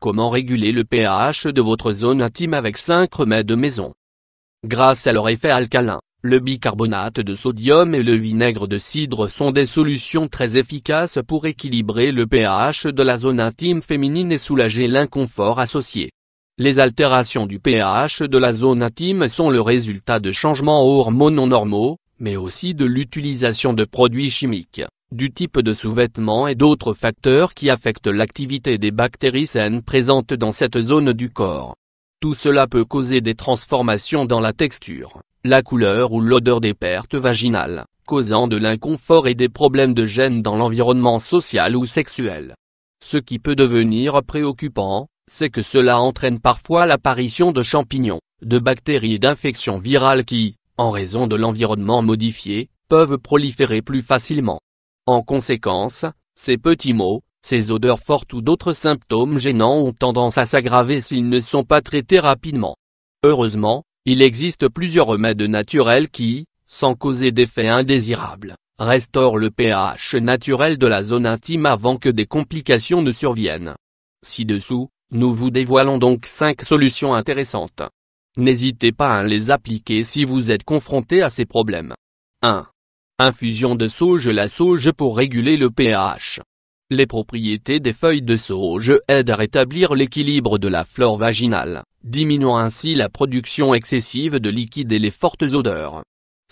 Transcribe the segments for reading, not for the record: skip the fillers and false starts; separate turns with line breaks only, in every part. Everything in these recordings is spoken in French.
Comment réguler le pH de votre zone intime avec 5 remèdes de maison. Grâce à leur effet alcalin, le bicarbonate de sodium et le vinaigre de cidre sont des solutions très efficaces pour équilibrer le pH de la zone intime féminine et soulager l'inconfort associé. Les altérations du pH de la zone intime sont le résultat de changements hormonaux normaux, mais aussi de l'utilisation de produits chimiques, du type de sous-vêtements et d'autres facteurs qui affectent l'activité des bactéries saines présentes dans cette zone du corps. Tout cela peut causer des transformations dans la texture, la couleur ou l'odeur des pertes vaginales, causant de l'inconfort et des problèmes de gêne dans l'environnement social ou sexuel. Ce qui peut devenir préoccupant, c'est que cela entraîne parfois l'apparition de champignons, de bactéries et d'infections virales qui, en raison de l'environnement modifié, peuvent proliférer plus facilement. En conséquence, ces petits maux, ces odeurs fortes ou d'autres symptômes gênants ont tendance à s'aggraver s'ils ne sont pas traités rapidement. Heureusement, il existe plusieurs remèdes naturels qui, sans causer d'effets indésirables, restaurent le pH naturel de la zone intime avant que des complications ne surviennent. Ci-dessous, nous vous dévoilons donc 5 solutions intéressantes. N'hésitez pas à les appliquer si vous êtes confronté à ces problèmes. 1. Infusion de sauge. La sauge pour réguler le pH. Les propriétés des feuilles de sauge aident à rétablir l'équilibre de la flore vaginale, diminuant ainsi la production excessive de liquide et les fortes odeurs.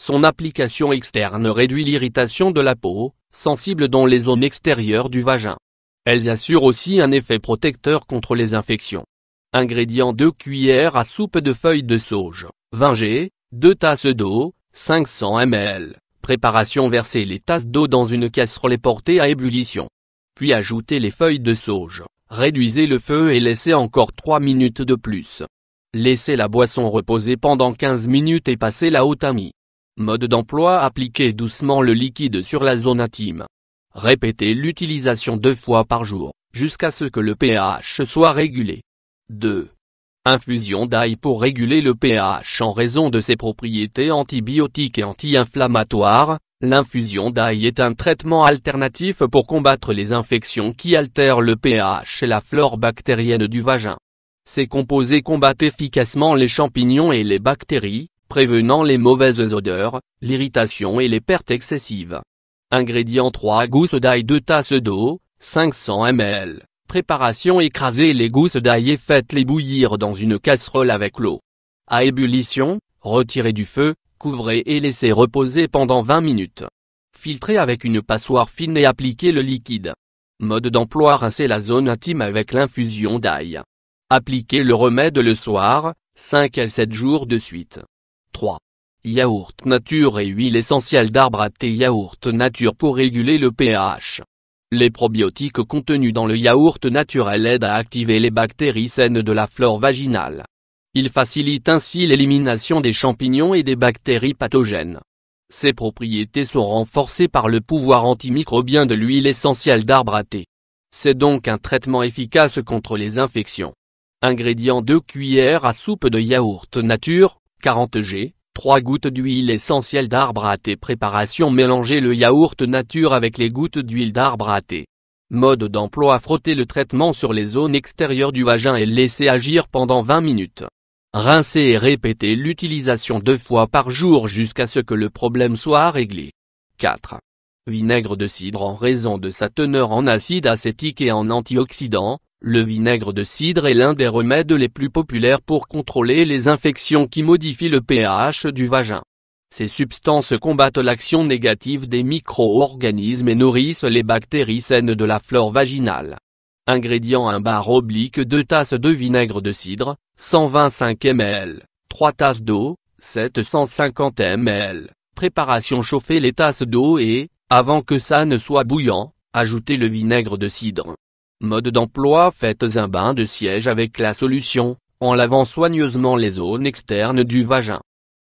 Son application externe réduit l'irritation de la peau, sensible dans les zones extérieures du vagin. Elles assurent aussi un effet protecteur contre les infections. Ingrédients: 2 cuillères à soupe de feuilles de sauge, 20 g, 2 tasses d'eau, 500 ml. Préparation: verser les tasses d'eau dans une casserole et porter à ébullition. Puis ajoutez les feuilles de sauge, réduisez le feu et laissez encore 3 minutes de plus. Laissez la boisson reposer pendant 15 minutes et passez la au tamis. Mode d'emploi: appliquez doucement le liquide sur la zone intime. Répétez l'utilisation 2 fois par jour, jusqu'à ce que le pH soit régulé. 2. Infusion d'ail pour réguler le pH. En raison de ses propriétés antibiotiques et anti-inflammatoires, l'infusion d'ail est un traitement alternatif pour combattre les infections qui altèrent le pH et la flore bactérienne du vagin. Ces composés combattent efficacement les champignons et les bactéries, prévenant les mauvaises odeurs, l'irritation et les pertes excessives. Ingrédients: 3 gousses d'ail, 2 tasses d'eau, 500 ml. Préparation: écrasez les gousses d'ail et faites-les bouillir dans une casserole avec l'eau. À ébullition, retirez du feu, couvrez et laissez reposer pendant 20 minutes. Filtrez avec une passoire fine et appliquez le liquide. Mode d'emploi: rincez la zone intime avec l'infusion d'ail. Appliquez le remède le soir, 5 à 7 jours de suite. 3. Yaourt nature et huile essentielle d'arbre à thé. Yaourt nature pour réguler le pH. Les probiotiques contenus dans le yaourt naturel aident à activer les bactéries saines de la flore vaginale. Ils facilitent ainsi l'élimination des champignons et des bactéries pathogènes. Ces propriétés sont renforcées par le pouvoir antimicrobien de l'huile essentielle d'arbre à thé. C'est donc un traitement efficace contre les infections. Ingrédients: 2 cuillères à soupe de yaourt nature, 40 g, 3 gouttes d'huile essentielle d'arbre à thé. Préparation: mélangez le yaourt nature avec les gouttes d'huile d'arbre à thé. Mode d'emploi: frottez le traitement sur les zones extérieures du vagin et laissez agir pendant 20 minutes. Rincez et répétez l'utilisation 2 fois par jour jusqu'à ce que le problème soit réglé. 4. Vinaigre de cidre. En raison de sa teneur en acide acétique et en antioxydants, le vinaigre de cidre est l'un des remèdes les plus populaires pour contrôler les infections qui modifient le pH du vagin. Ces substances combattent l'action négative des micro-organismes et nourrissent les bactéries saines de la flore vaginale. Ingrédients: 1/2 tasses de vinaigre de cidre, 125 ml, 3 tasses d'eau, 750 ml. Préparation: chauffez les tasses d'eau et, avant que ça ne soit bouillant, ajoutez le vinaigre de cidre. Mode d'emploi: faites un bain de siège avec la solution, en lavant soigneusement les zones externes du vagin.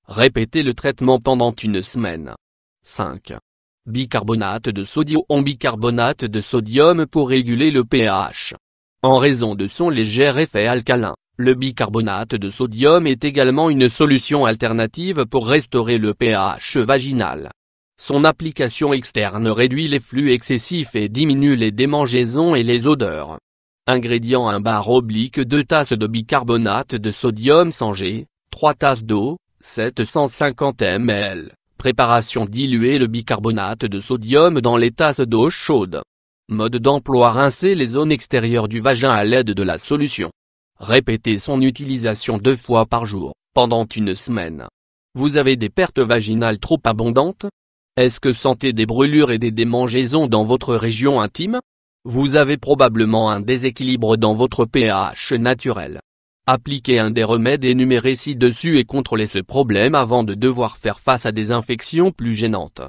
Répétez le traitement pendant une semaine. 5. Bicarbonate de sodium. Bicarbonate de sodium pour réguler le pH. En raison de son léger effet alcalin, le bicarbonate de sodium est également une solution alternative pour restaurer le pH vaginal. Son application externe réduit les flux excessifs et diminue les démangeaisons et les odeurs. Ingrédients: 1 bar/2 tasses de bicarbonate de sodium sans G, 3 tasses d'eau, 750 ml. Préparation: diluer le bicarbonate de sodium dans les tasses d'eau chaude. Mode d'emploi: rincer les zones extérieures du vagin à l'aide de la solution. Répétez son utilisation 2 fois par jour, pendant une semaine. Vous avez des pertes vaginales trop abondantes? Est-ce que sentez des brûlures et des démangeaisons dans votre région intime? Vous avez probablement un déséquilibre dans votre pH naturel. Appliquez un des remèdes énumérés ci-dessus et contrôlez ce problème avant de devoir faire face à des infections plus gênantes.